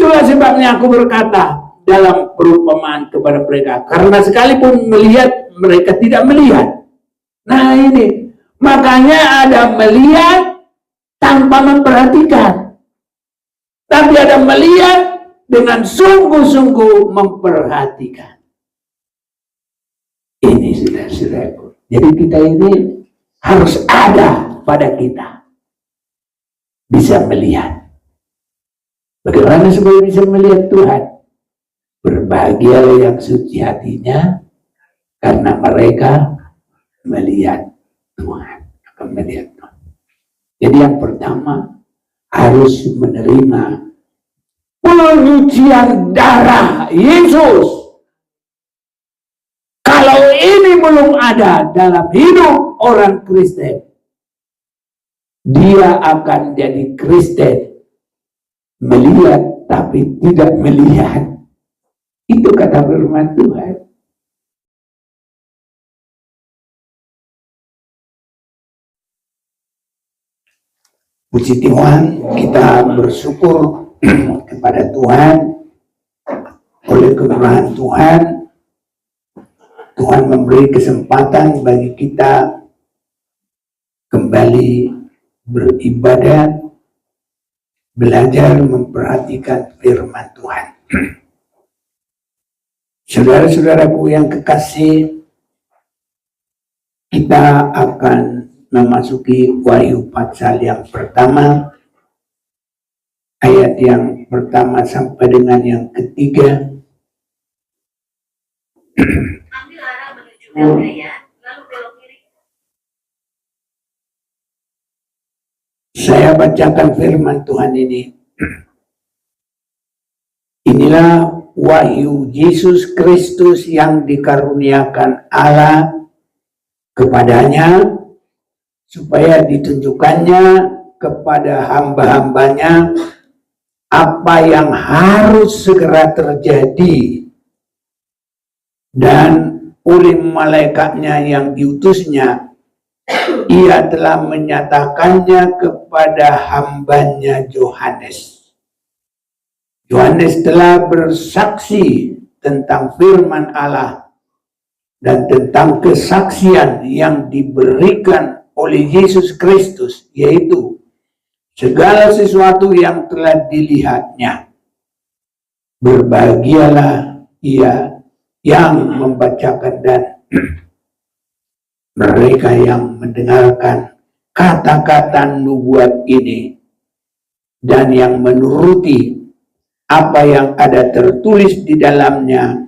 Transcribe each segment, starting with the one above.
Itulah sebabnya aku berkata dalam perumpamaan kepada mereka, karena sekalipun melihat mereka tidak melihat. Nah ini, makanya ada melihat tanpa memperhatikan, tapi ada melihat dengan sungguh-sungguh memperhatikan. Ini saudara-saudaraku. Jadi kita ini harus ada pada kita, bisa melihat. Bagaimana supaya bisa melihat Tuhan? Berbahagialah yang suci hatinya, karena mereka melihat Tuhan, akan melihat Tuhan. Jadi yang pertama harus menerima penyucian darah Yesus. Kalau ini belum ada dalam hidup orang Kristen, dia akan jadi Kristen melihat tapi tidak melihat. Itu kata firman Tuhan. Puji Tuhan, kita bersyukur kepada Tuhan. Oleh kemurahan Tuhan, Tuhan memberi kesempatan bagi kita kembali beribadah, belajar memperhatikan firman Tuhan. Saudara-saudaraku yang kekasih, kita akan memasuki Wahyu pasal yang pertama, ayat yang pertama sampai dengan yang ketiga. Ambil arah menuju Galilea, lalu belok kiri. Saya bacakan firman Tuhan ini. Inilah wahyu Yesus Kristus yang dikaruniakan Allah kepadanya, supaya ditunjukkannya kepada hamba-hambanya apa yang harus segera terjadi, dan oleh malaikatnya yang diutusnya, ia telah menyatakannya kepada hambanya Yohanes. Yohanes telah bersaksi tentang firman Allah dan tentang kesaksian yang diberikan oleh Yesus Kristus, yaitu segala sesuatu yang telah dilihatnya. Berbahagialah ia yang membacakan dan mereka yang mendengarkan kata-kata nubuat ini dan yang menuruti apa yang ada tertulis di dalamnya,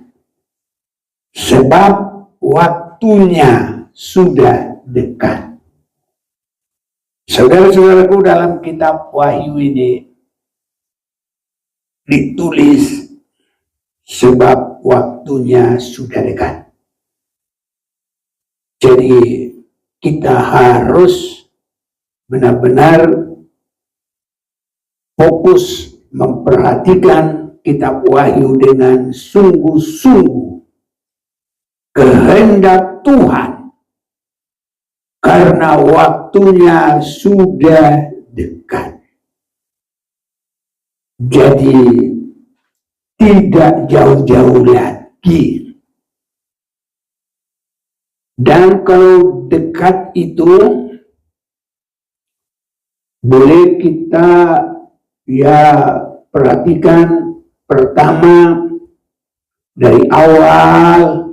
sebab waktunya sudah dekat. Saudara-saudaraku, dalam kitab Wahyu ini ditulis sebab waktunya sudah dekat. Jadi kita harus benar-benar fokus memperhatikan kitab Wahyu dengan sungguh-sungguh kehendak Tuhan, karena waktunya sudah dekat. Jadi tidak jauh-jauh lagi. Dan kalau dekat itu boleh kita perhatikan, pertama dari awal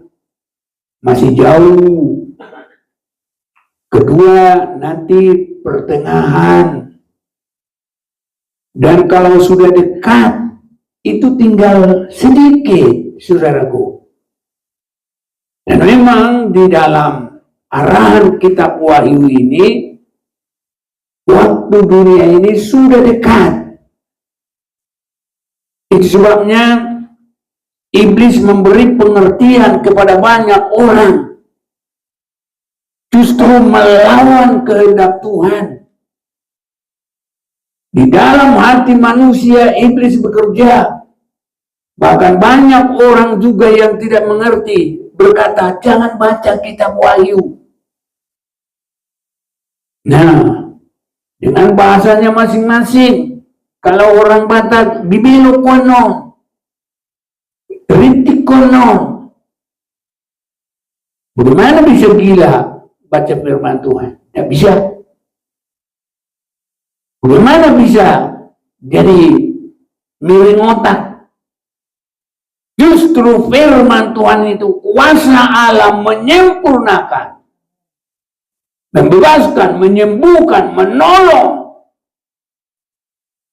masih jauh, kedua nanti pertengahan, dan kalau sudah dekat itu tinggal sedikit, saudaraku. Dan memang di dalam arahan kitab Wahyu ini, waktu dunia ini sudah dekat. Itu sebabnya iblis memberi pengertian kepada banyak orang, justru melawan kehendak Tuhan. Di dalam hati manusia iblis bekerja. Bahkan banyak orang juga yang tidak mengerti, berkata, jangan baca kitab Wahyu. Nah, dengan bahasanya masing-masing, Kalau orang Batak, bibilo kono, rintik kono. Bagaimana bisa gila baca firman Tuhan? Tidak bisa. Bagaimana bisa jadi miring otak? Justru firman Tuhan itu kuasa Allah menyempurnakan, membebaskan, menyembuhkan, menolong.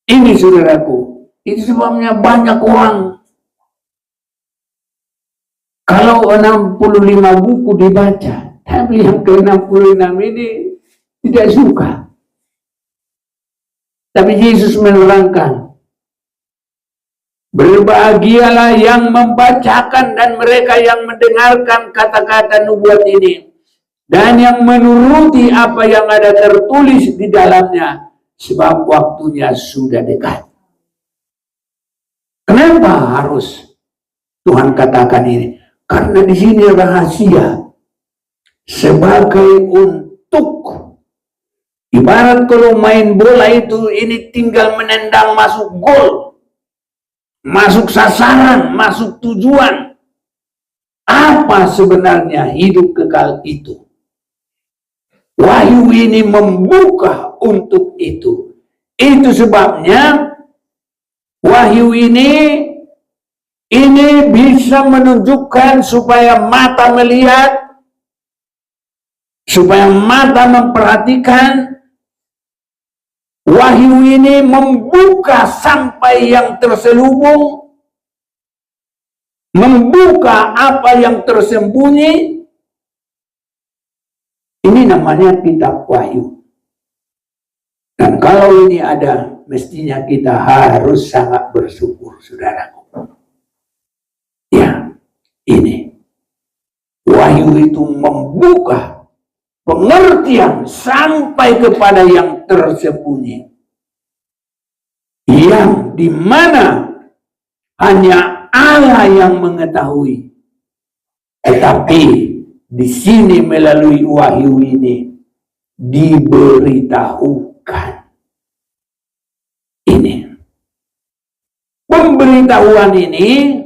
Ini saudaraku, itu sebabnya banyak orang kalau 65 buku dibaca, tapi yang ke-66 ini tidak suka. Tapi Yesus menerangkan, berbahagialah yang membacakan dan mereka yang mendengarkan kata-kata nubuat ini, dan yang menuruti apa yang ada tertulis di dalamnya, sebab waktunya sudah dekat. Kenapa harus Tuhan katakan ini? Karena di sini rahasia sebagai untuk, ibarat kalau main bola itu ini tinggal menendang masuk gol, masuk sasaran, masuk tujuan. Apa sebenarnya hidup kekal itu? Wahyu ini membuka untuk itu. Itu sebabnya wahyu ini bisa menunjukkan supaya mata melihat, supaya mata memperhatikan. Wahyu ini membuka sampai yang terselubung, membuka apa yang tersembunyi. Ini namanya kitab Wahyu. Dan kalau ini ada, mestinya kita harus sangat bersyukur, saudaraku. Ya, ini Wahyu itu membuka pengertian sampai kepada yang tersembunyi, yang dimana hanya Allah yang mengetahui. Tetapi di sini melalui wahyu ini diberitahukan. Ini pemberitahuan ini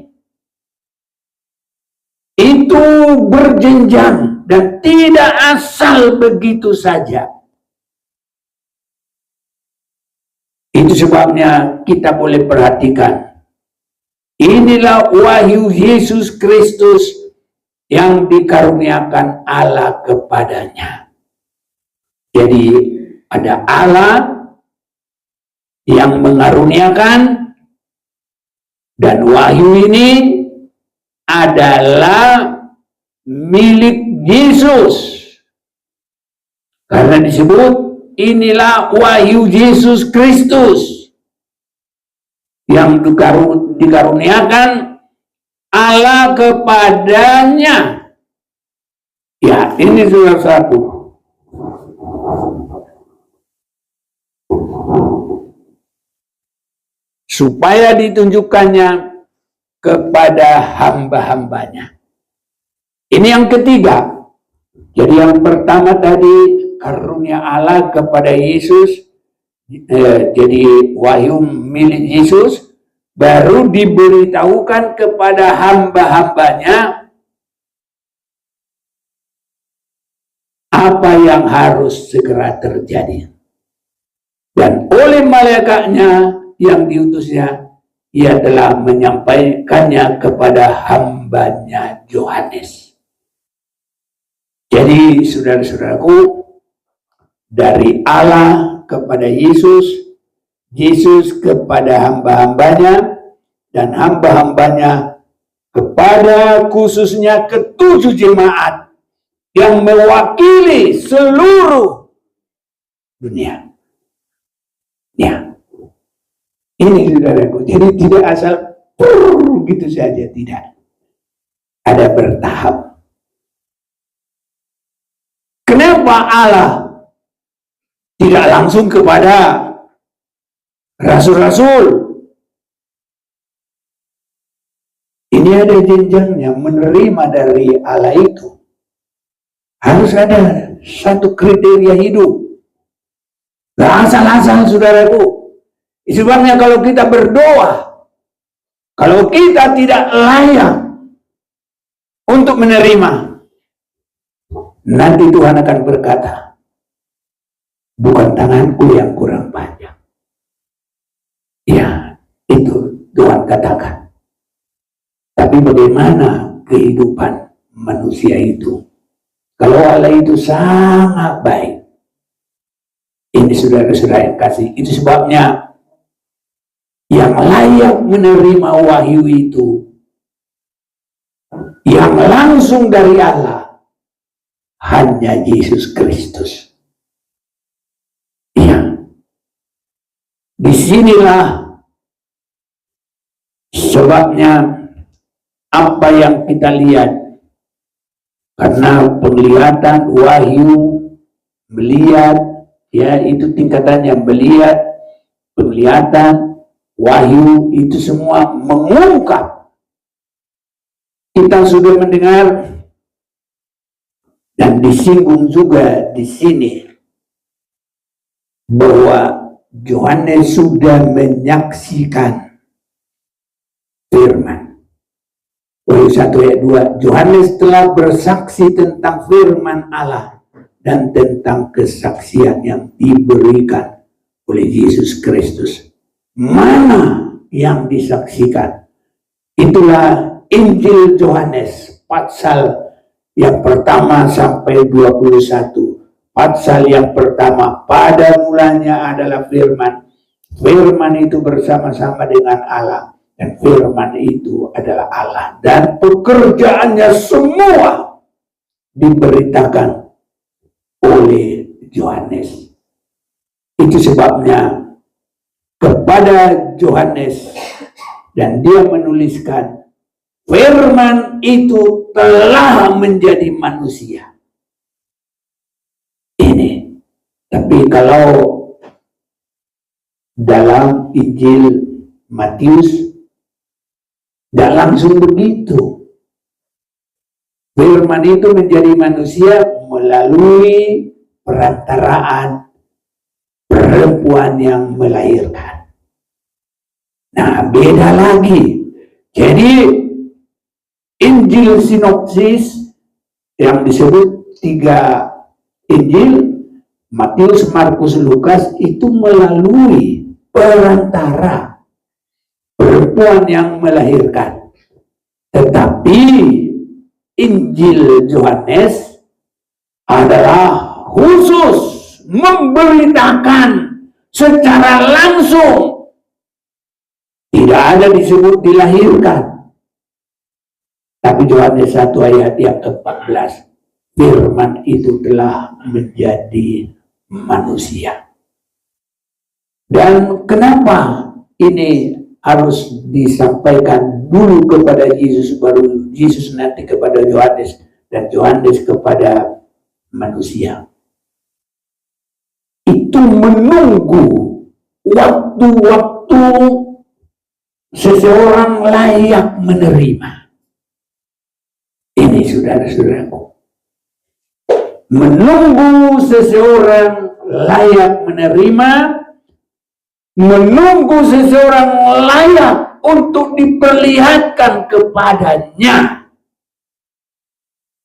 itu berjenjang dan tidak asal begitu saja. Itu sebabnya kita boleh perhatikan. Inilah wahyu Yesus Kristus yang dikaruniakan Allah kepadanya. Jadi ada Allah yang mengaruniakan, dan wahyu ini adalah milik Yesus. Karena disebut inilah wahyu Yesus Kristus yang dikaruniakan Allah kepadanya. Ya, ini saudara-saudaraku. Supaya ditunjukkannya kepada hamba-hambanya. Ini yang ketiga. Jadi yang pertama tadi karunia Allah kepada Yesus, jadi wahyu milik Yesus, baru diberitahukan kepada hamba-hambanya apa yang harus segera terjadi. Dan oleh malaikatnya yang diutusnya, ia telah menyampaikannya kepada hambanya Yohanes. Jadi saudara-saudaraku, dari Allah kepada Yesus, Yesus kepada hamba-hambanya, dan hamba-hambanya kepada khususnya ketujuh jemaat yang mewakili seluruh dunia. Ya, ini saudaraku. Jadi tidak asal gitu saja, tidak. Ada bertahap. Kenapa Allah tidak langsung kepada rasul-rasul? Ini ada jenjangnya. Menerima dari Allah itu harus ada satu kriteria hidup. Gak asal-asal saudaraku. Sebabnya kalau kita berdoa, kalau kita tidak layak untuk menerima, nanti Tuhan akan berkata, bukan tanganku yang kurang panjang. Ya, itu Tuhan katakan. Tapi bagaimana kehidupan manusia itu? Kalau Allah itu sangat baik. Ini saudara-saudara yang kasih. Itu sebabnya yang layak menerima wahyu itu, yang langsung dari Allah, hanya Yesus Kristus. Iya. Disinilah sebabnya apa yang kita lihat, karena penglihatan wahyu, melihat, ya itu tingkatannya, melihat, penglihatan, wahyu, itu semua mengungkap. Kita sudah mendengar dan disinggung juga di sini bahwa Yohanes sudah menyaksikan firman. Wahyu 1 ayat 2, Yohanes telah bersaksi tentang firman Allah dan tentang kesaksian yang diberikan oleh Yesus Kristus. Mana yang disaksikan? Itulah Injil Yohanes, pasal yang pertama sampai 21. Pasal yang pertama, pada mulanya adalah firman. Firman itu bersama-sama dengan Allah. Dan firman itu adalah Allah. Dan pekerjaannya semua diberitakan oleh Yohanes. Itu sebabnya kepada Yohanes, dan dia menuliskan, firman itu telah menjadi manusia. Ini. Tapi kalau dalam Injil Matius, tidak langsung begitu. Firman itu menjadi manusia melalui perantaraan perempuan yang melahirkan. Nah, beda lagi. Jadi Injil sinopsis yang disebut 3 Injil, Matius, Markus, Lukas, itu melalui perantara perempuan yang melahirkan. Tetapi Injil Yohanes adalah khusus memberitakan secara langsung. Tidak ada disebut dilahirkan. Tapi Yohanes 1 ayat yang ke-14, firman itu telah menjadi manusia. Dan kenapa ini harus disampaikan dulu kepada Yesus, baru Yesus nanti kepada Yohanes, dan Yohanes kepada manusia? Itu menunggu waktu-waktu seseorang layak menerima. Ini saudara-saudaraku, menunggu seseorang layak menerima, menunggu seseorang layak untuk diperlihatkan kepadanya.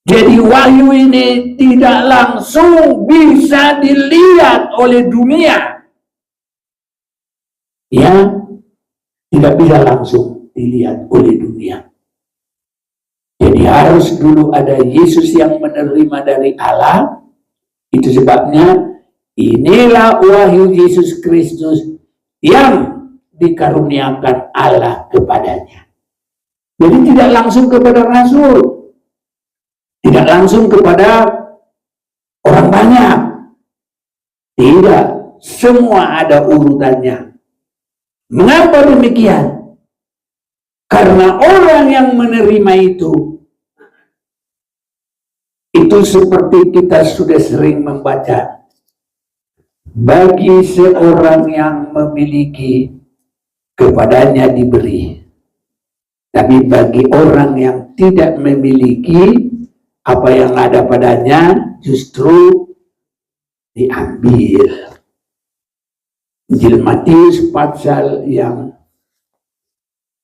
Jadi wahyu ini tidak langsung bisa dilihat oleh dunia. Ya, tidak bisa langsung dilihat oleh dunia. Jadi harus dulu ada Yesus yang menerima dari Allah. Itu sebabnya inilah wahyu Yesus Kristus yang dikaruniakan Allah kepadanya. Jadi tidak langsung kepada rasul, tidak langsung kepada orang banyak. Tidak, semua ada urutannya. Mengapa demikian? Karena orang yang menerima itu seperti kita sudah sering membaca, bagi seorang yang memiliki, kepadanya diberi. Tapi bagi orang yang tidak memiliki, apa yang ada padanya justru diambil. Injil Matius pasal yang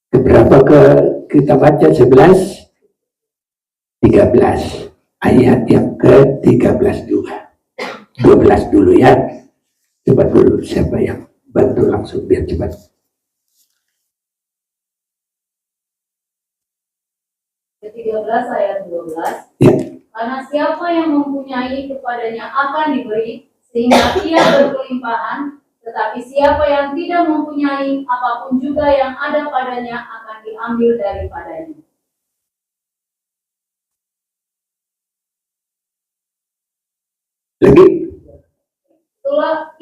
keberapa kita baca 11, 13 ayat yang ke-13 juga. 12 dulu ya. Coba dulu siapa yang bantu langsung biar cepat. Ke-13 ayat 12. Ya. Karena siapa yang mempunyai kepadanya akan diberi, sehingga ia berkelimpahan, tetapi siapa yang tidak mempunyai, apapun juga yang ada padanya akan diambil daripadanya. Lagi.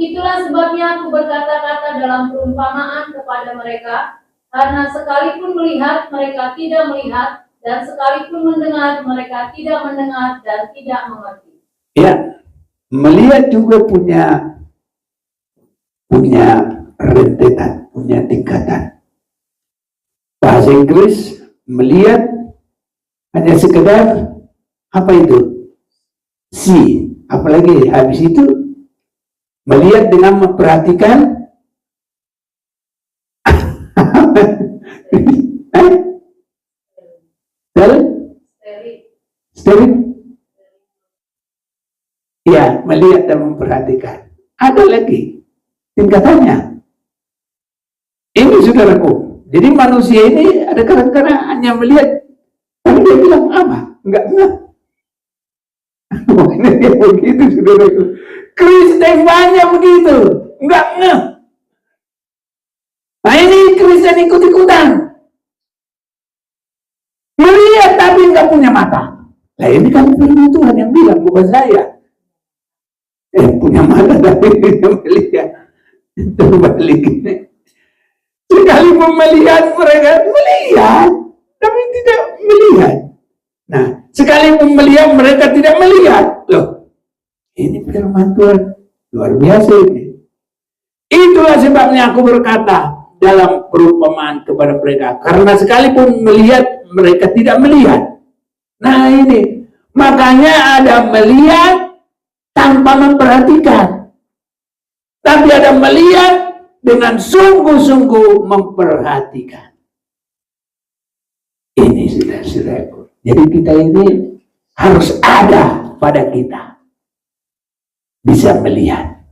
Itulah sebabnya aku berkata-kata dalam perumpamaan kepada mereka, karena sekalipun melihat, mereka tidak melihat, dan sekalipun mendengar, mereka tidak mendengar dan tidak mengerti. Ya, melihat juga punya rentetan, punya tingkatan. Bahasa Inggris melihat hanya sekedar apa itu? See. Apalagi habis itu melihat dengan memperhatikan Steril? Ya, melihat dan memperhatikan. Ada lagi tingkatannya. Ini saudaraku. Jadi manusia ini ada kadang-kadang hanya melihat, tapi dia bilang apa? Enggak ngeh. Ini begitu saudaraku. Kristen banyak begitu, enggak ngeh. Nah ini Kristen ikut-ikutan. Melihat tapi enggak punya mata. Nah ini kan firman Tuhan yang bilang, bukan saya. Punya mata tapi tidak melihat. Terbalik ini. Sekalipun melihat, mereka melihat tapi tidak melihat. Nah, sekalipun melihat, mereka tidak melihat. Loh, ini firman Tuhan luar biasa ini. Itulah sebabnya aku berkata dalam perumpamaan kepada mereka, karena sekalipun melihat, mereka tidak melihat. Nah ini, makanya ada melihat tanpa memperhatikan, tapi ada melihat dengan sungguh-sungguh memperhatikan. Ini saudara-saudaraku. Jadi kita ini harus ada pada kita. Bisa melihat.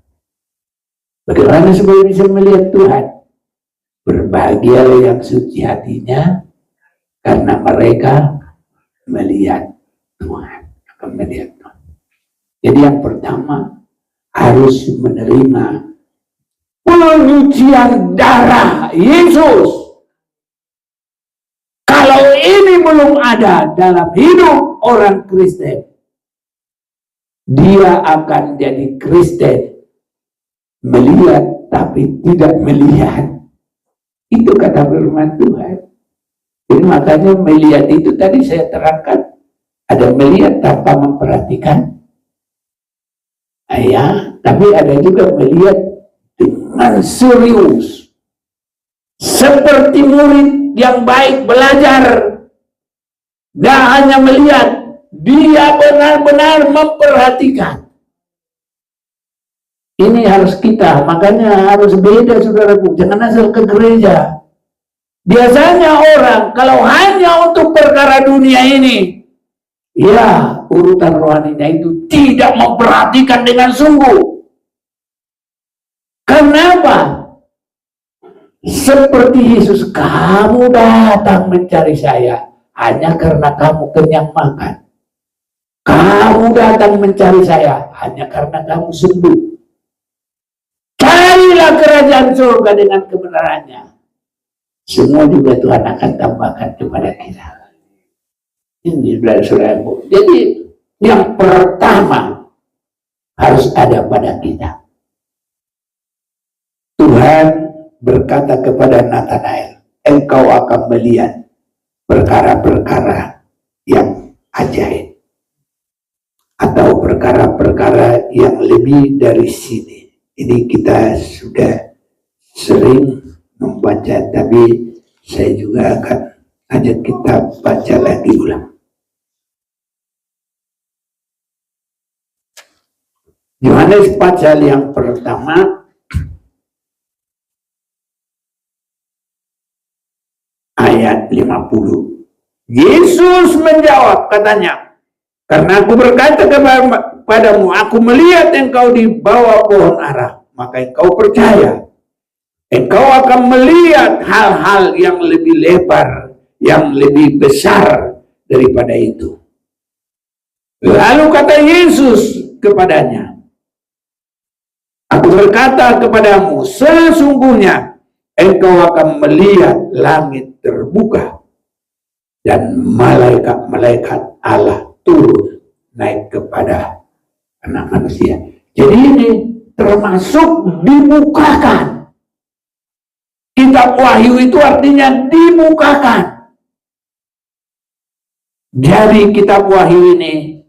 Bagaimana supaya bisa melihat Tuhan? Berbahagialah yang suci hatinya, karena mereka melihat Tuhan. Akan melihat Tuhan. Jadi yang pertama, harus menerima penyucian darah Yesus. Kalau ini belum ada dalam hidup orang Kristen, dia akan jadi Kristen melihat tapi tidak melihat. Itu kata firman Tuhan. Jadi makanya melihat itu tadi saya terangkan, ada melihat tanpa memperhatikan, ya, tapi ada juga melihat dengan serius, seperti murid yang baik belajar, dan hanya melihat, dia benar-benar memperhatikan. Ini harus kita, makanya harus beda saudaraku, jangan asal ke gereja. Biasanya orang kalau hanya untuk perkara dunia ini, ya urutan rohaninya itu tidak memperhatikan dengan sungguh. Kenapa? Seperti Yesus, kamu datang mencari saya hanya karena kamu kenyang makan. Kamu datang mencari saya hanya karena kamu sembuh. Carilah kerajaan surga dengan kebenarannya. Semua juga Tuhan akan tambahkan kepada kita. Ini saudara-saudaraku. Jadi yang pertama harus ada pada kita. Tuhan berkata kepada Nathanael, engkau akan melihat perkara-perkara yang ajaib, atau perkara-perkara yang lebih dari sini. Ini kita sudah sering membaca, tapi saya juga akan ajak kita baca lagi ulang. Yohanes pasal yang pertama ayat 50. Yesus menjawab, katanya, karena aku berkata kepadamu, aku melihat engkau di bawah pohon ara, maka engkau percaya. Engkau akan melihat hal-hal yang lebih lebar, yang lebih besar daripada itu. Lalu kata Yesus kepadanya, aku berkata kepadamu, sesungguhnya engkau akan melihat langit terbuka dan malaikat-malaikat Allah turun naik kepada anak manusia. Jadi ini termasuk dibukakan. Kitab Wahyu itu artinya dibukakan. Jadi kitab Wahyu ini,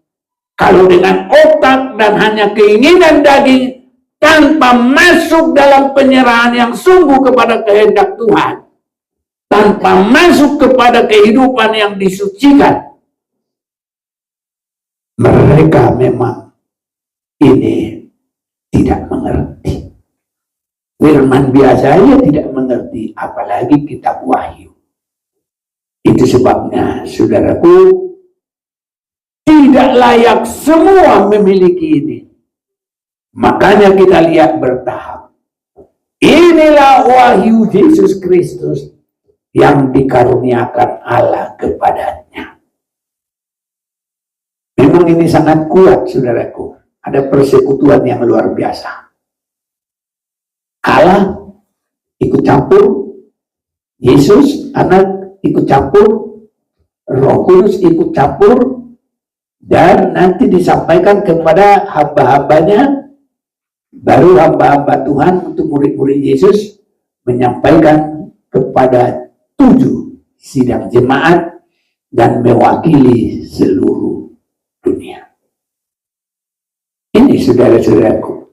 kalau dengan otak dan hanya keinginan daging, tanpa masuk dalam penyerahan yang sungguh kepada kehendak Tuhan, tanpa masuk kepada kehidupan yang disucikan, mereka memang ini tidak mengerti. Firman biasa aja tidak mengerti, apalagi kitab Wahyu. Itu sebabnya, saudaraku, tidak layak semua memiliki ini. Makanya kita lihat bertahap. Inilah wahyu Yesus Kristus yang dikaruniakan Allah kepadanya. Memang ini sangat kuat, saudaraku. Ada persekutuan yang luar biasa. Allah ikut campur, Yesus anak ikut campur, Roh Kudus ikut campur, dan nanti disampaikan kepada hamba-hambanya. Baru hamba-hamba Tuhan untuk murid-murid Yesus menyampaikan kepada 7 sidang jemaat dan mewakili seluruh dunia. Ini saudara-saudaraku,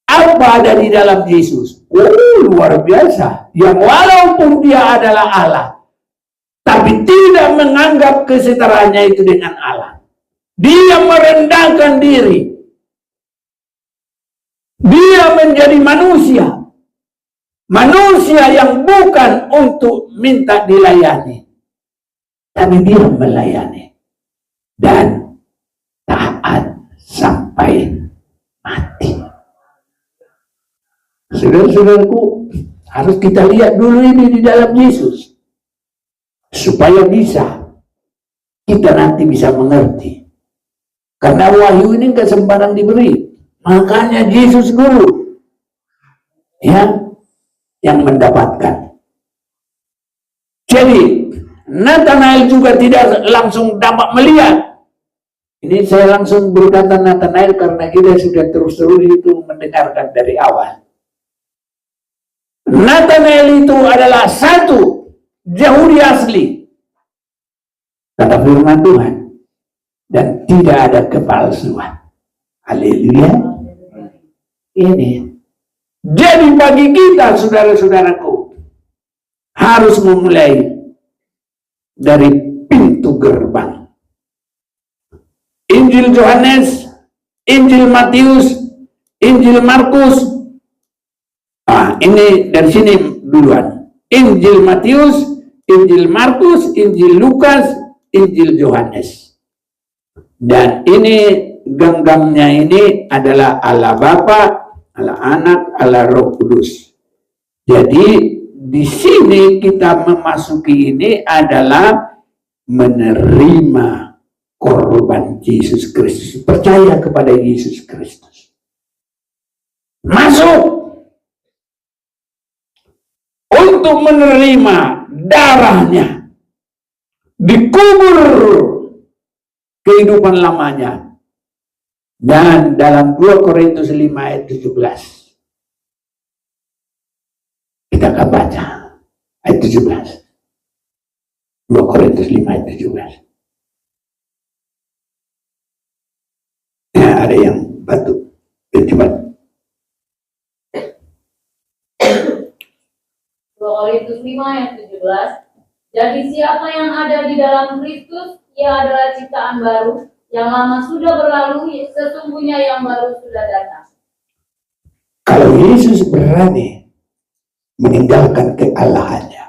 apa ada di dalam Yesus? Luar biasa. Yang walaupun dia adalah Allah, tapi tidak menganggap kesetaraannya itu dengan Allah. Dia merendahkan diri. Dia menjadi manusia. Manusia yang bukan untuk minta dilayani, tapi dia melayani. Dan taat sampai mati. Saudara-saudaraku, harus kita lihat dulu ini di dalam Yesus, supaya kita nanti bisa mengerti. Karena wahyu ini gak sembarang diberi. Makanya Yesus dulu yang mendapatkan. Jadi Nathanael juga tidak langsung dapat melihat. Ini saya langsung berkata Nathanael karena kita sudah terus-terus itu mendengarkan dari awal. Nathanael itu adalah satu Yahudi asli, kata firman Tuhan, dan tidak ada kepalsuan. Haleluya. Ini jadi bagi kita, saudara-saudaraku, harus memulai dari pintu gerbang. Injil Yohanes, Injil Matius, Injil Markus. Ini dari sini duluan. Injil Matius, Injil Markus, Injil Lukas, Injil Yohanes. Dan ini genggamnya ini adalah Allah Bapa, Allah Anak, Allah Roh Kudus. Jadi di sini kita memasuki ini adalah menerima korban Yesus Kristus, percaya kepada Yesus Kristus. Masuk untuk menerima darahnya, dikubur kehidupan lamanya. Dan dalam 2 Korintus 5 ayat 17 kita akan baca ayat 17. 2 Korintus 5 ayat 17. Ada yang batuk. Cepat. 2 Korintus 5 ayat 17. Jadi siapa yang ada di dalam Kristus, ia adalah ciptaan baru. Yang lama sudah berlalu, sesungguhnya yang baru sudah datang. Kalau Yesus berani meninggalkan kealahannya,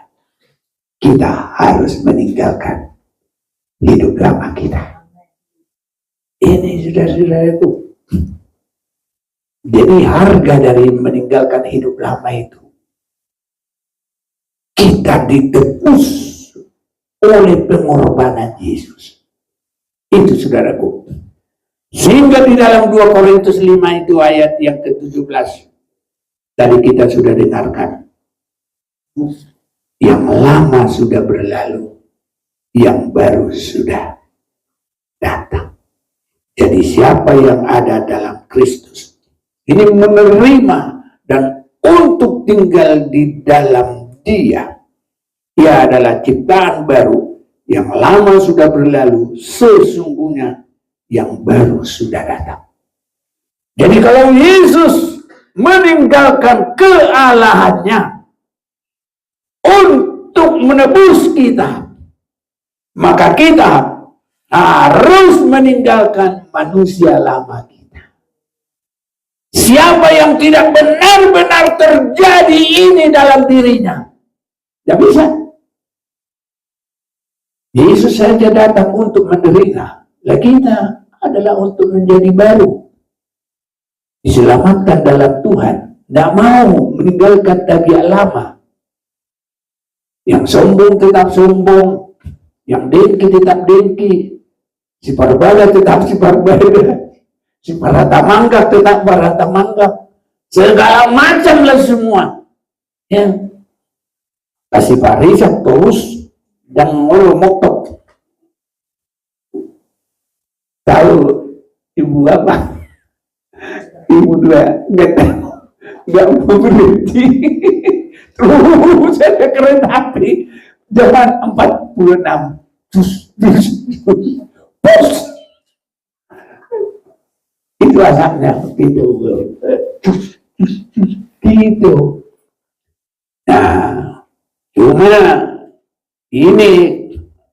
kita harus meninggalkan hidup lama kita. Ini saudara-saudaraku. Jadi harga dari meninggalkan hidup lama itu, kita ditebus oleh pengorbanan Yesus. Itu saudaraku. Sehingga di dalam 2 Korintus 5 itu ayat yang ke-17 tadi kita sudah dengarkan. Yang lama sudah berlalu, yang baru sudah datang. Jadi siapa yang ada dalam Kristus ini menerima dan untuk tinggal di dalam Dia, Ia adalah ciptaan baru. Yang lama sudah berlalu, sesungguhnya yang baru sudah datang. Jadi kalau Yesus meninggalkan kealahannya untuk menebus kita, maka kita harus meninggalkan manusia lama kita. Siapa yang tidak benar-benar terjadi ini dalam dirinya, tidak bisa. Yesus saja datang untuk menderita, lah kita adalah untuk menjadi baru. Diselamatkan dalam Tuhan, tidak mau meninggalkan tabiat lama. Yang sombong tetap sombong, yang dengki tetap dengki, si parbada tetap si parbada, si parata manggap tetap parata manggap, segala macam lah semua. Ya, kasih parisan terus dan ngolong-motok. Tahu ibu apa? Ibu dua nggak mau berhenti. Terus ada kereta api jaman 46. Pus. Itu asapnya gitu. Gitu. Nah, cuma ini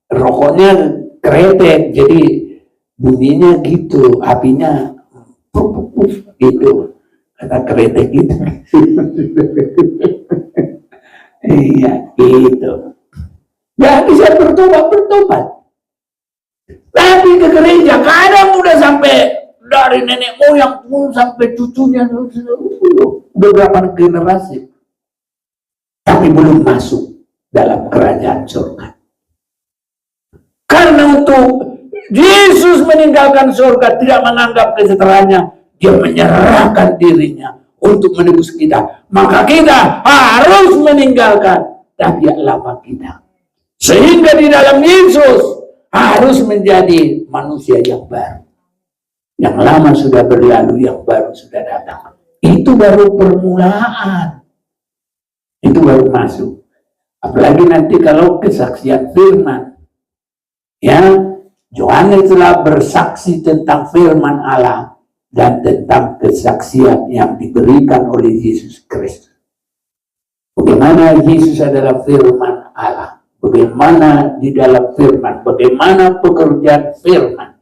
rokoknya kretek, jadi bunyinya gitu, apinya gitu, kata kretek gitu. Iya gitu. Gak bisa bertobat. Tapi ke gereja kadang udah sampai dari nenek moyang pun sampai cucunya udah berapa generasi, tapi belum masuk dalam kerajaan surga. Karena untuk Yesus meninggalkan surga, tidak menganggap kesetaranya, dia menyerahkan dirinya untuk menebus kita. Maka kita harus meninggalkan tabiat lama kita. Sehingga di dalam Yesus harus menjadi manusia yang baru. Yang lama sudah berlalu, yang baru sudah datang. Itu baru permulaan. Itu baru masuk. Apalagi nanti kalau kesaksian firman. Ya, Yohanes telah bersaksi tentang firman Allah dan tentang kesaksian yang diberikan oleh Yesus Kristus. Bagaimana Yesus adalah firman Allah. Bagaimana di dalam firman. Bagaimana pekerjaan firman.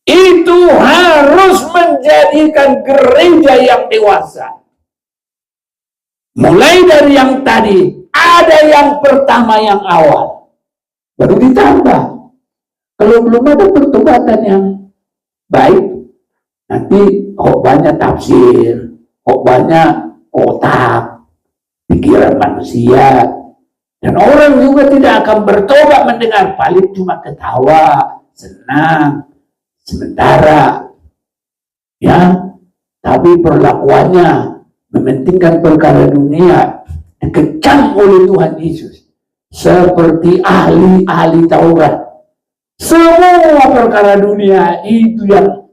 Itu harus menjadikan gereja yang dewasa. Mulai dari yang tadi, ada yang pertama yang awal. Baru ditambah. Kalau belum ada pertobatan yang baik, nanti banyak tafsir, banyak otak, pikiran manusia. Dan orang juga tidak akan bertobat mendengar, paling cuma ketawa, senang, sementara. Ya, tapi perlakuannya mementingkan perkara dunia, dikecam oleh Tuhan Yesus seperti ahli-ahli Taurat. Semua perkara dunia itu yang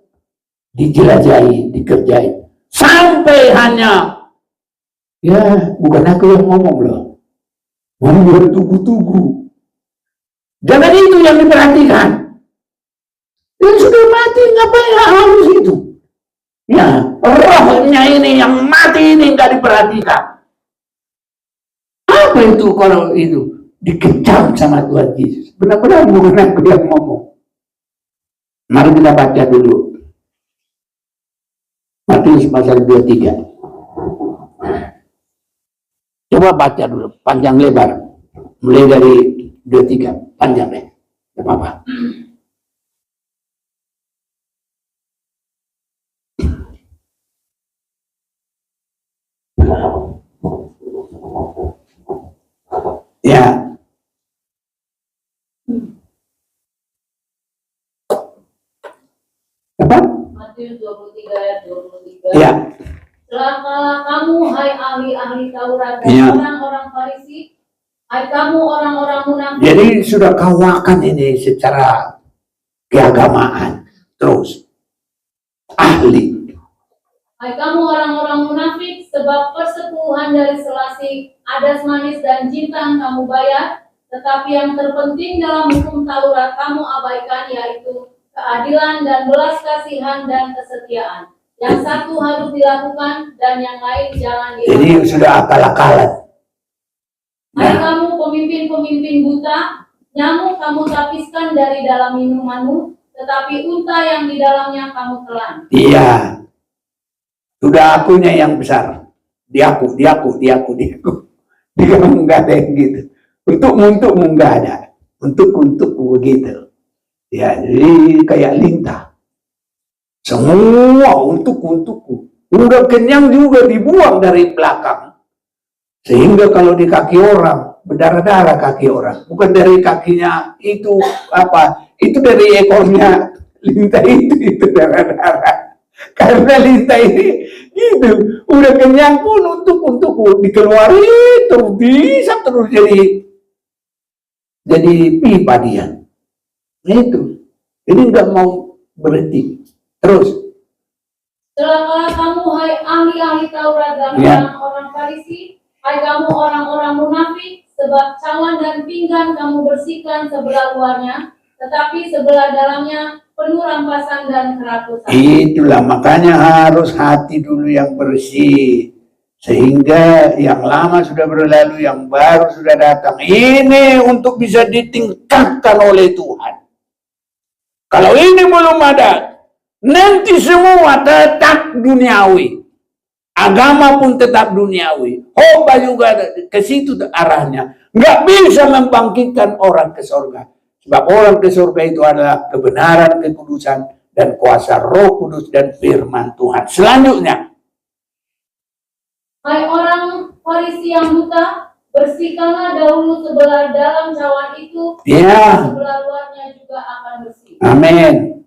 dijelajahi, dikerjain, sampai hanya, ya bukan aku yang ngomong loh, membuat tugu-tugu. Jangan itu yang diperhatikan. Yang sudah mati ngapain harus itu? Ya, rohnya ini yang mati ini nggak diperhatikan. Apa itu kalau itu dikecam sama Tuhan Yesus? Benar-benar bukan aku yang ngomong. Mari kita baca dulu Matius pasal 23. Coba baca dulu panjang lebar. Mulai dari 23, panjang deh. Tidak apa-apa. Ya. Apa? Matius 23 ayat 23. Ya. Celakalah kamu, hai ahli-ahli Taurat dan Ya. orang-orang Farisi, hai kamu orang-orang munafik. Jadi sudah kawakan ini secara keagamaan. Terus. Ahli. Hai kamu orang-orang munafik, sebab persepuluhan dari selasih, adas manis dan jintan kamu bayar, tetapi yang terpenting dalam hukum Taurat kamu abaikan, yaitu keadilan dan belas kasihan dan kesetiaan. Yang satu harus dilakukan dan yang lain jangan Jadi dilakukan. sudah akal-akalan. Hai kamu pemimpin-pemimpin buta, nyamuk kamu tapiskan dari dalam minumanmu, tetapi unta yang di dalamnya kamu telan. Iya. Sudah akunya yang besar. Dia aku. Dia enggak ada yang gitu. Untukmu enggak ada. Untukku begitu. Ya, jadi kayak lintah. Semua untukku. Udah kenyang juga dibuang dari belakang. Sehingga kalau di kaki orang, berdarah-darah kaki orang. Bukan dari kakinya itu apa? Itu dari ekornya lintah itu darah-darah. Karena lintah ini gitu, udah kenyang pun untukku dikeluarin terus bisa terus jadi pipa dia. Itu. Ini nggak mau berhenti. Terus. Celakalah kamu, hai ahli-ahli Taurat dan Ya. orang-orang Farisi, hai kamu orang-orang munafik, sebab cawan dan pinggan kamu bersihkan sebelah luarnya, tetapi sebelah dalamnya penuh rampasan dan kerakusan. Itulah makanya harus hati dulu yang bersih. Sehingga yang lama sudah berlalu, yang baru sudah datang. Ini untuk bisa ditingkatkan oleh Tuhan. Kalau ini belum ada, nanti semua tetap duniawi. Agama pun tetap duniawi. Hoba juga ke situ arahnya. Nggak bisa membangkitkan orang ke surga. Sebab orang ke surga itu adalah kebenaran, kekudusan, dan kuasa Roh Kudus dan firman Tuhan. Selanjutnya. Hai orang Farisi yang buta, bersihkanlah dahulu sebelah dalam cawan itu, Ya. sebelah luarnya juga akan bersih. Amin.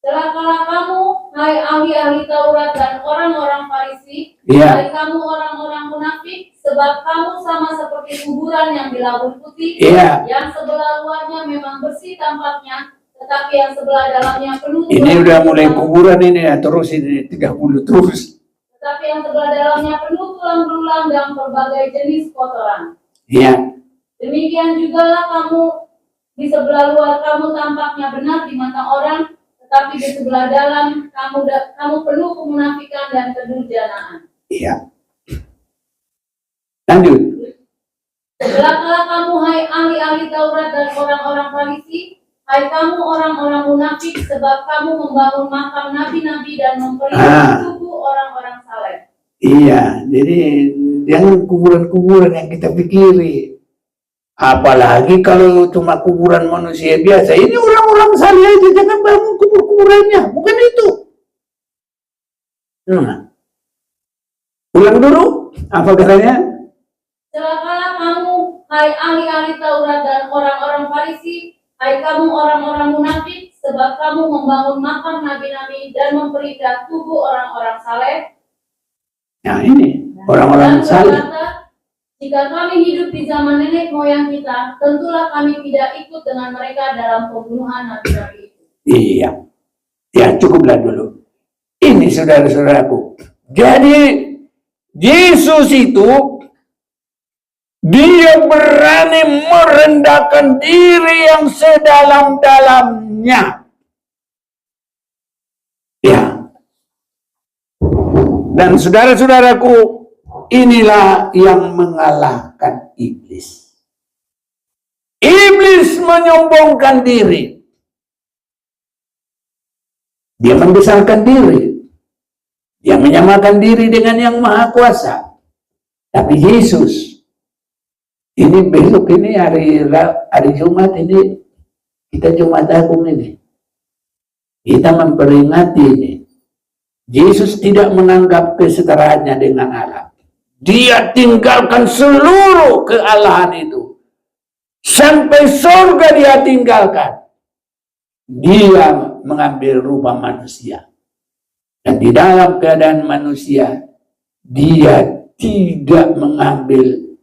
Celakalah kamu, hai ahli-ahli Taurat dan orang-orang Farisi, Ya. hai kamu orang-orang munafik, sebab kamu sama seperti kuburan yang dilabur putih, Ya. yang sebelah luarnya memang bersih tampaknya, tetapi yang sebelah dalamnya penuh. Ini udah mulai kuburan ini ya, terus ini 30 terus. Tetapi yang sebelah dalamnya penuh tulang belulang dan berbagai jenis kotoran. Ya. Demikian jugalah kamu, di sebelah luar kamu tampaknya benar di mata orang, tetapi di sebelah dalam kamu penuh kemunafikan dan kedurjanaan. Iya. Lanjut. Celakalah kamu, hai ahli-ahli Taurat dan orang-orang Farisi, hai kamu orang-orang munafik, sebab kamu membangun makam nabi-nabi dan memperindah tubuh orang-orang saleh. Iya, jadi jangan kuburan-kuburan yang kita pikiri. Apalagi kalau cuma kuburan manusia biasa. Ini orang-orang saleh aja, jangan bangun kubur-kuburannya. Bukan itu. Ulang dulu. Apa katanya? Celakalah kamu, hai ahli-ahli Taurat dan orang-orang Farisi, hai kamu orang-orang munafik, sebab kamu membangun makam nabi-nabi dan memperindah tubuh orang-orang saleh. Nah ini, orang-orang Dan saleh. berkata, jika kami hidup di zaman nenek moyang kita, tentulah kami tidak ikut dengan mereka dalam pembunuhan nabi-nabi itu. Iya. Ya cukuplah dulu. Ini saudara-saudaraku. Jadi Yesus itu dia berani merendahkan diri yang sedalam-dalamnya. Ya. Dan saudara-saudaraku, inilah yang mengalahkan iblis. Iblis menyombongkan diri. Dia membesarkan diri. Dia menyamakan diri dengan yang Maha Kuasa. Tapi Yesus, Ini besok ini hari Jumat ini, kita Jumat Agung ini. Kita memperingati ini. Yesus tidak menganggap kesetaraannya dengan Allah. Dia tinggalkan seluruh kealahan itu. Sampai surga dia tinggalkan. Dia mengambil rupa manusia. Dan di dalam keadaan manusia, dia tidak mengambil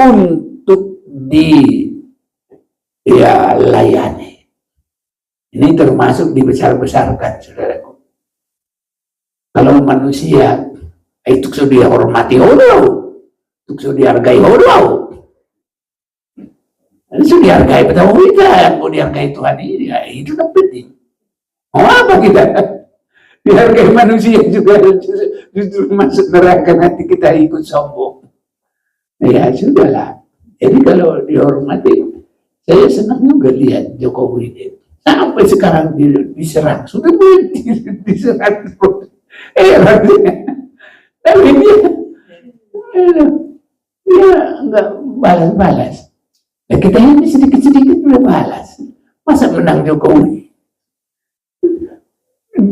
untuk dilayani. Ini termasuk dibesar-besarkan, saudaraku. Kalau manusia itu sudah dihormati orang, itu sudah dihargai orang, itu sudah dihargai betul kita, yang mau dihargai Tuhan ini, ya, itu kan penting. Mau apa kita? Dihargai manusia juga justru masuk neraka, nanti kita ikut sombong. Ya sudahlah. Jadi kalau dihormati, saya senang juga lihat Jokowi ini. Sampai sekarang diserang, sudah diserang terus. Tapi dia nggak balas-balas. Nah, kita ini sedikit-sedikit udah balas. Masa menang Jokowi?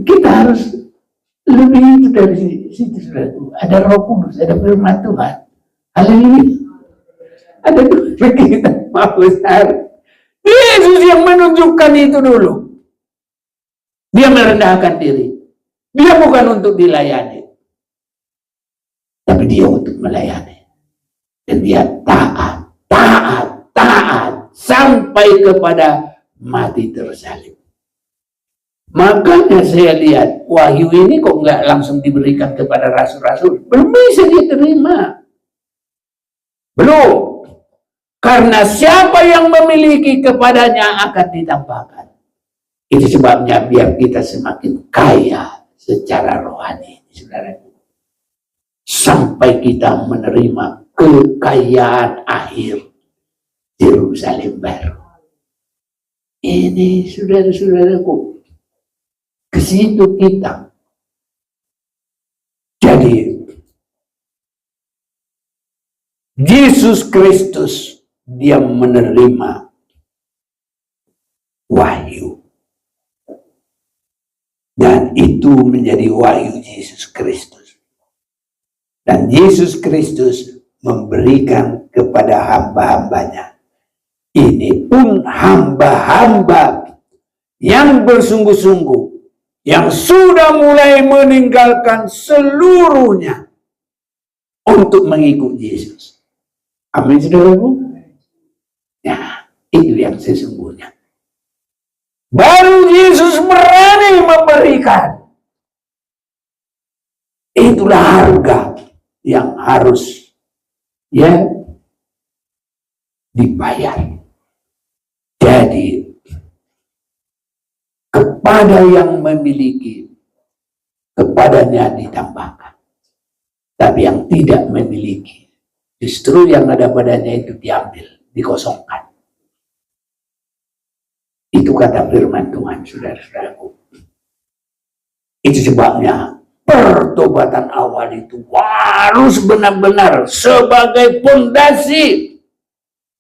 Kita harus lebih itu dari situ, sudah. Ada Roh Kudus, ada firman Tuhan. Haleluya. Ada Tuhan kita mau besar. Yesus yang menunjukkan itu dulu. Dia merendahkan diri. Dia bukan untuk dilayani, tapi dia untuk melayani. Dan dia taat sampai kepada mati tersalib. Makanya saya lihat wahyu ini kok nggak langsung diberikan kepada rasul-rasul. Belum bisa diterima. Belum. Karena siapa yang memiliki kepadanya akan ditambahkan. Itu sebabnya biar kita semakin kaya secara rohani, saudara. Sampai kita menerima kekayaan akhir Yerusalem baru. Ini saudara-saudaraku, ke situ kita. Jadi Yesus Kristus dia menerima wahyu. Dan itu menjadi wahyu Yesus Kristus. Dan Yesus Kristus memberikan kepada hamba-hambanya. Ini pun hamba-hamba yang bersungguh-sungguh, yang sudah mulai meninggalkan seluruhnya untuk mengikut Yesus. Amin, saudaraku. Nah, itu yang sesungguhnya. Baru Yesus berani memberikan. Itulah harga yang harus dibayar. Jadi kepada yang memiliki, kepadanya ditambahkan. Tapi yang tidak memiliki, justru yang ada padanya itu diambil, dikosongkan. Itu kata firman Tuhan, saudara-saudaraku. Itu sebabnya pertobatan awal itu harus benar-benar sebagai fondasi,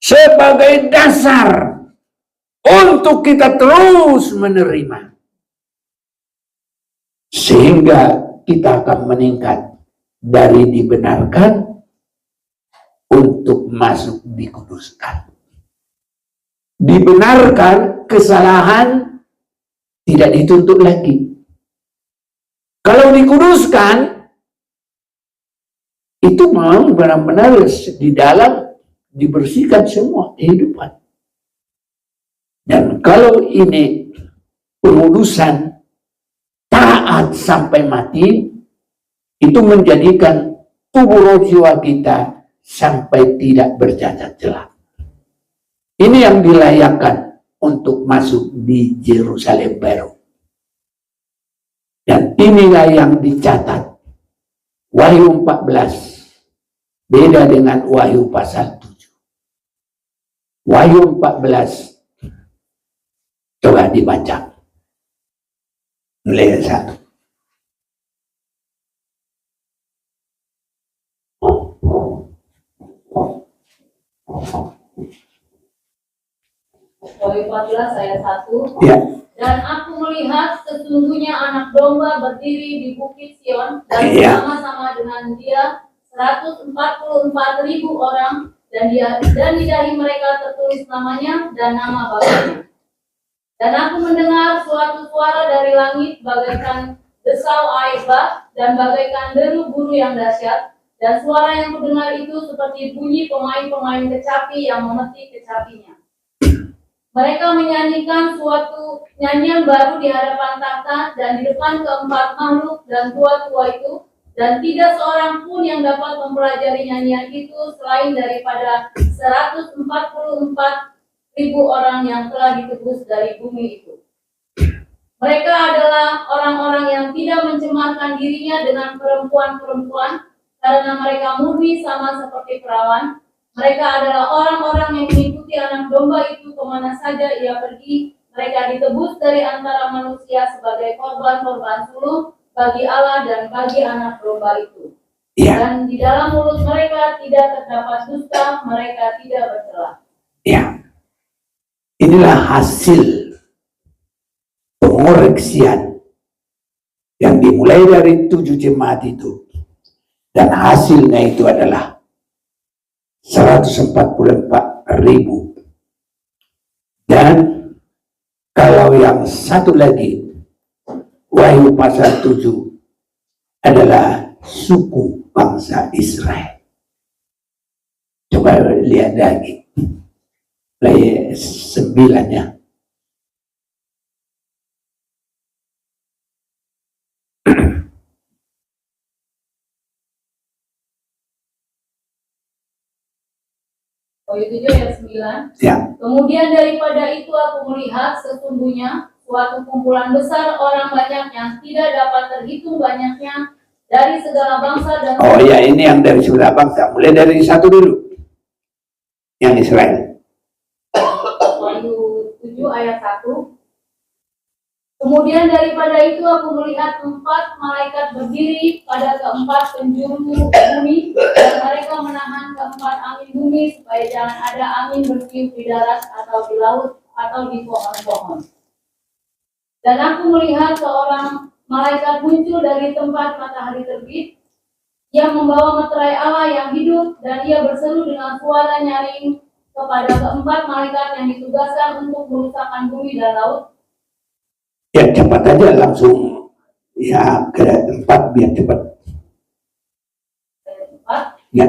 sebagai dasar untuk kita terus menerima. Sehingga kita akan meningkat dari dibenarkan untuk masuk dikuduskan. Dibenarkan, kesalahan tidak dituntut lagi. Kalau dikuduskan, itu memang benar-benar di dalam dibersihkan semua kehidupan. Dan kalau ini pengudusan taat sampai mati, itu menjadikan tubuh roh jiwa kita sampai tidak bercacat celah. Ini yang dilayakkan untuk masuk di Yerusalem baru. Dan inilah yang dicatat. Wahyu 14 beda dengan Wahyu pasal 7. Wahyu 14 coba dibaca. Mulai 1. Wahyu 14 ayat 1. Ya. Dan aku melihat sesungguhnya anak domba berdiri di bukit Sion dan Iya. bersama-sama dengan dia 144.000 orang dan di dahi mereka tertulis namanya dan nama bapaknya. Dan aku mendengar suatu suara dari langit bagaikan desau air bah dan bagaikan deru guru yang dahsyat, dan suara yang kudengar itu seperti bunyi pemain-pemain kecapi yang memetik kecapinya. Mereka menyanyikan suatu nyanyian baru di hadapan takhta dan di depan keempat makhluk dan tua-tua itu, dan tidak seorang pun yang dapat mempelajari nyanyian itu selain daripada 144.000 orang yang telah ditebus dari bumi itu. Mereka adalah orang-orang yang tidak mencemarkan dirinya dengan perempuan-perempuan, karena mereka murni sama seperti perawan. Mereka adalah orang-orang yang mengikuti anak domba itu kemana saja ia pergi. Mereka ditebus dari antara manusia sebagai korban-korban suluh bagi Allah dan bagi anak domba itu. Ya. Dan di dalam mulut mereka tidak terdapat dusta, mereka tidak bercela. Ya. Inilah hasil pengoreksian yang dimulai dari 7 jemaat itu. Dan hasilnya itu adalah 144.000. Dan kalau yang satu lagi, Wahyu pasal 7 adalah suku bangsa Israel. Coba lihat lagi ayat 9-nya. Wahyu 7 ayat 9. Ya. Kemudian daripada itu aku melihat sesungguhnya suatu kumpulan besar orang banyak yang tidak dapat terhitung banyaknya dari segala bangsa dan Oh ya, ini yang dari segala bangsa. Mulai dari satu dulu. Yang Israel. Wahyu 7 ayat 1. Kemudian daripada itu aku melihat 4 malaikat berdiri pada keempat penjuru bumi, dan mereka menahan keempat angin bumi supaya jangan ada angin bertiup di darat atau di laut atau di pohon-pohon. Dan aku melihat seorang malaikat muncul dari tempat matahari terbit, yang membawa meterai Allah yang hidup, dan ia berseru dengan suara nyaring kepada keempat malaikat yang ditugaskan untuk merusakkan bumi dan laut. Ya cepat aja langsung. Ya ke 4 biar cepat. Ayat 4. Ya.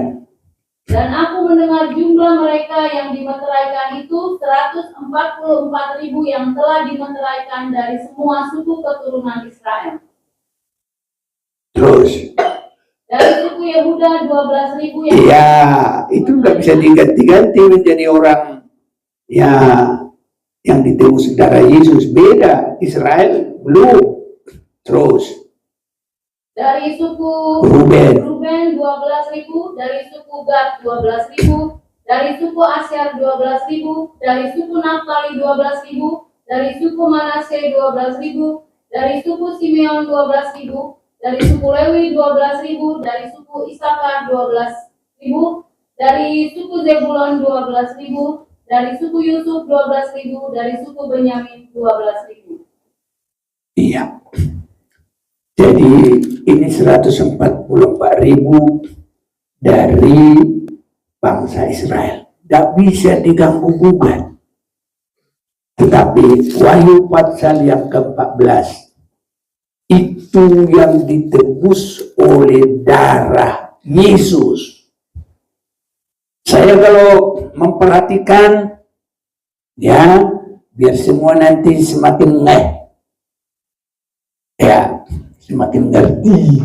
Dan aku mendengar jumlah mereka yang dimeteraikan itu 144.000 yang telah dimeteraikan dari semua suku keturunan Israel. Terus. Dari suku Yehuda 12.000 yang Ya itu nggak bisa diganti-ganti menjadi orang ya yang ditebus darah Yesus. Beda. Israel belum. Terus. dari suku Ruben. Ruben 12.000, dari suku Gad 12.000, dari suku Asyar 12.000, dari suku Naftali 12.000, dari suku Manasye 12.000, dari suku Simeon 12.000, dari suku Lewi 12.000, dari suku Isakar 12.000, dari suku Zebulon 12.000, dari suku Yusuf 12.000, dari suku Benyamin 12.000. Iya. Jadi ini 144.000 dari bangsa Israel. Tidak bisa diganggu gugat. Tetapi Wahyu pasal yang ke-14 itu yang ditebus oleh darah Yesus. Saya kalau memperhatikan ya biar semua nanti semakin ya semakin ngerti.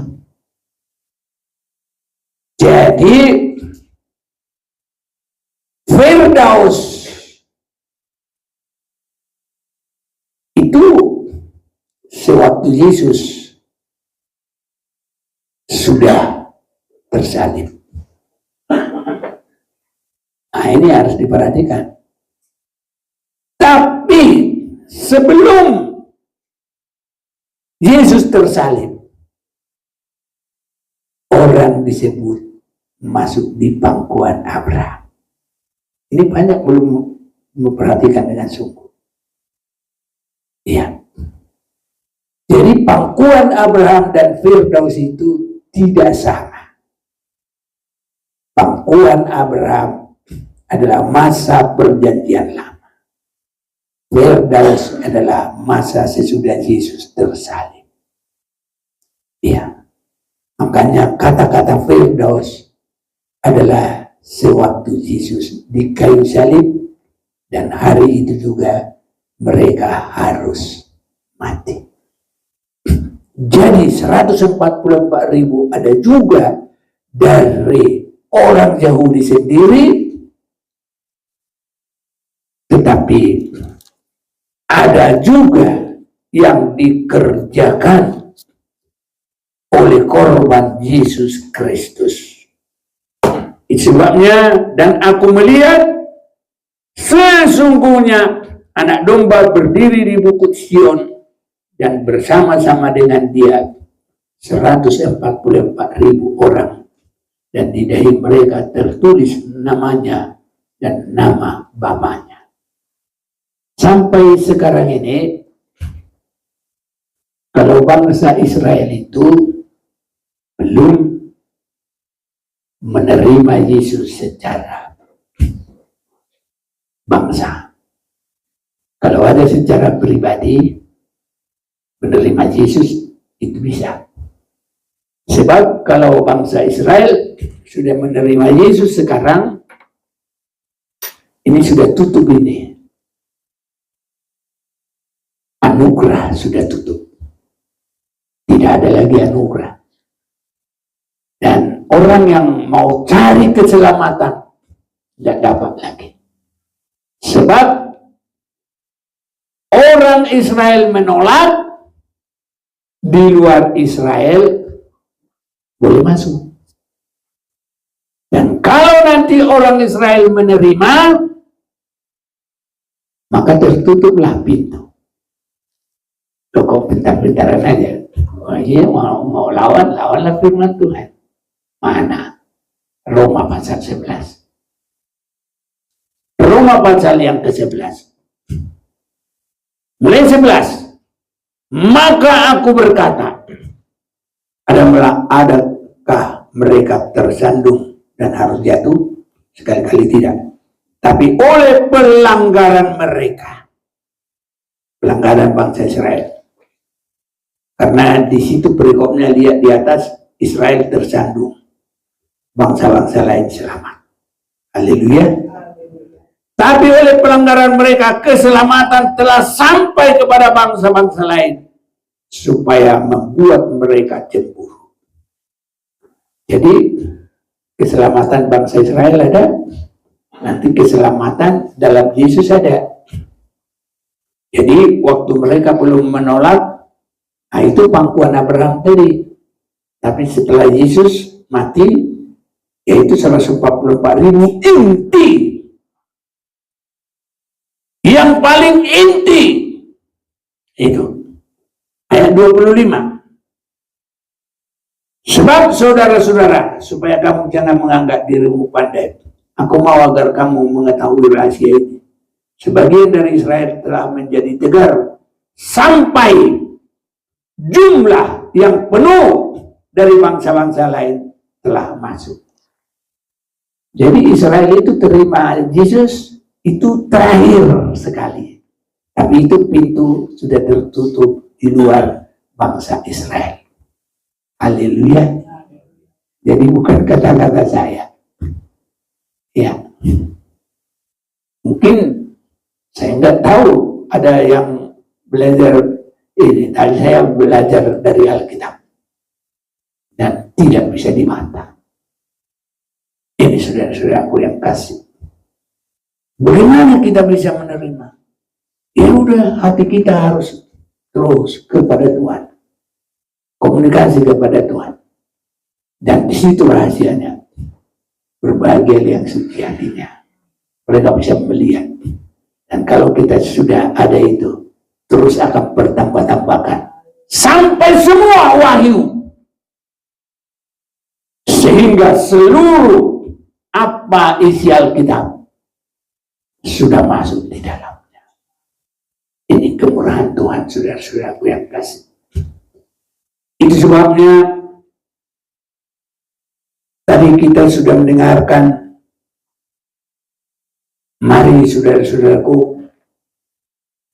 Jadi Firdaus itu sewaktu Yesus sudah tersalib. Nah ini harus diperhatikan. Tapi sebelum Yesus tersalib, orang disebut masuk di pangkuan Abraham. Ini banyak belum memperhatikan dengan sungguh. Iya. Jadi pangkuan Abraham dan Firdaus itu tidak sama. Pangkuan Abraham adalah masa perjanjian lama. Firdaus adalah masa sesudah Yesus tersalib. Iya. Makanya kata-kata Firdaus adalah sewaktu Yesus di kayu salib, dan hari itu juga mereka harus mati. Jadi 144.000 ada juga dari orang Yahudi sendiri, tetapi ada juga yang dikerjakan oleh korban Yesus Kristus. Itu sebabnya, dan aku melihat sesungguhnya anak domba berdiri di bukit Sion, dan bersama-sama dengan dia 144.000 orang, dan di dahi mereka tertulis namanya dan nama bapaknya. Sampai sekarang ini, kalau bangsa Israel itu belum menerima Yesus secara bangsa. Kalau ada secara pribadi menerima Yesus, itu bisa. Sebab kalau bangsa Israel sudah menerima Yesus sekarang, ini sudah tutup ini. Anugerah sudah tutup. Tidak ada lagi anugerah. Dan orang yang mau cari keselamatan tidak dapat lagi. Sebab orang Israel menolak, di luar Israel boleh masuk. Dan kalau nanti orang Israel menerima, maka tertutuplah pintu. Kok pintar-pintaran aja. Oh iya, mau lawanlah firman Tuhan. Mana? Roma pasal 11. Roma pasal yang ke-11. Mulai 11. Maka aku berkata, adakah mereka tersandung dan harus jatuh? Sekali-kali tidak. Tapi oleh pelanggaran mereka, pelanggaran bangsa Israel. Karena di situ perikopnya lihat di atas, Israel tersandung, bangsa-bangsa lain selamat. Haleluya. Tapi oleh pelanggaran mereka, keselamatan telah sampai kepada bangsa-bangsa lain, supaya membuat mereka cemburu. Jadi keselamatan bangsa Israel ada, nanti keselamatan dalam Yesus ada. Jadi waktu mereka belum menolak, nah itu pangkuan Abraham tadi. Tapi setelah Yesus mati, yaitu 144.000 inti. Yang paling inti itu ayat 25. Sebab saudara-saudara, supaya kamu jangan menganggap dirimu pandai, aku mau agar kamu mengetahui rahasia ini. Sebagian dari Israel telah menjadi tegar sampai jumlah yang penuh dari bangsa-bangsa lain telah masuk. Jadi Israel itu terima Yesus itu terakhir sekali. Tapi itu pintu sudah tertutup di luar bangsa Israel. Haleluya. Jadi bukan kata-kata saya. Ya. Mungkin saya nggak tahu ada yang belajar ini. Tadi saya belajar dari Alkitab. Dan tidak bisa dibantah. Ini saudara-saudaraku yang kasih. Bagaimana kita bisa menerima? Ya udah, hati kita harus terus kepada Tuhan. Komunikasi kepada Tuhan. Dan di situ rahasianya. Berbahagia yang suci hatinya. Mereka bisa melihat. Dan kalau kita sudah ada itu, terus akan bertambah-tambahkan. Sampai semua wahyu. Sehingga seluruh apa isi Alkitab sudah masuk di dalamnya. Ini kemurahan Tuhan, saudara-saudaraku yang kasih. Itu sebabnya tadi kita sudah mendengarkan, mari saudara-saudaraku,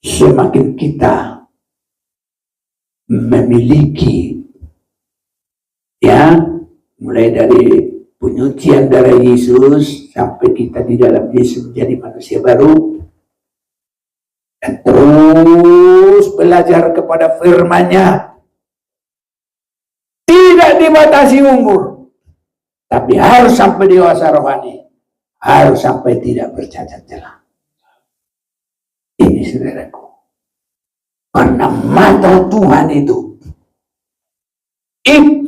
semakin kita memiliki, ya, mulai dari penyucian darah Yesus sampai kita di dalam Yesus menjadi manusia baru, dan terus belajar kepada firman-Nya, tidak dibatasi umur, tapi harus sampai dewasa rohani, harus sampai tidak bercacat celah. Ini saudaraku, karena mata Tuhan itu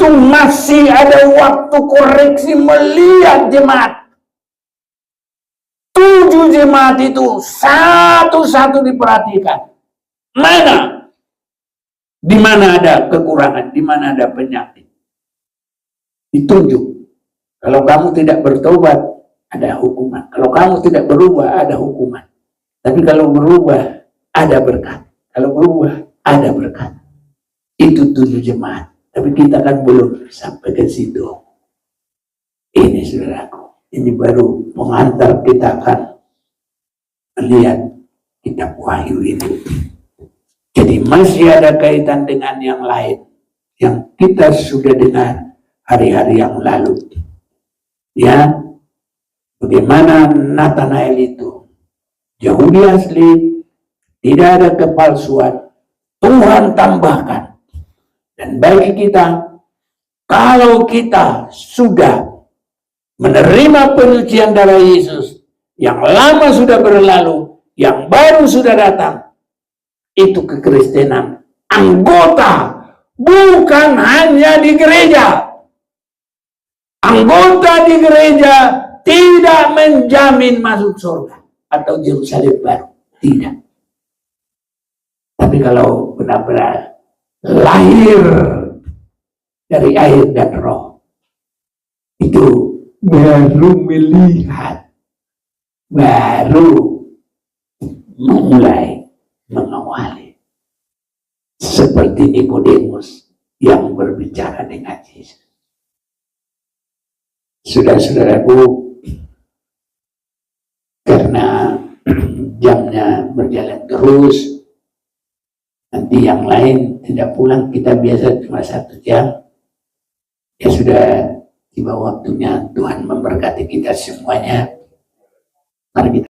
masih ada waktu koreksi melihat jemaat. 7 jemaat itu satu-satu diperhatikan. Di mana ada kekurangan, di mana ada penyakit, ditunjuk. Kalau kamu tidak bertobat, ada hukuman. Kalau kamu tidak berubah, ada hukuman. Tapi kalau berubah, ada berkat. Kalau berubah, ada berkat. Itu 7 jemaat. Tapi kita kan belum sampai ke situ. Ini saudaraku, ini baru mengantar kita akan melihat kitab Wahyu itu. Jadi masih ada kaitan dengan yang lain yang kita sudah dengar hari-hari yang lalu. Ya, bagaimana Nathanael itu Yahudi asli, tidak ada kepalsuan, Tuhan tambahkan. Dan bagi kita, kalau kita sudah menerima penyucian darah Yesus, yang lama sudah berlalu, yang baru sudah datang, itu kekristenan anggota, bukan hanya di gereja. Anggota di gereja tidak menjamin masuk surga atau Yerusalem baru, tidak. Tapi kalau benar-benar lahir dari air dan roh, itu baru melihat, baru mulai mengawali, seperti Nikodemus yang berbicara dengan Yesus. Saudara-saudaraku, karena jamnya berjalan terus, nanti yang lain tidak pulang, kita biasa cuma 1 jam. Ya sudah tiba waktunya, Tuhan memberkati kita semuanya. Mari kita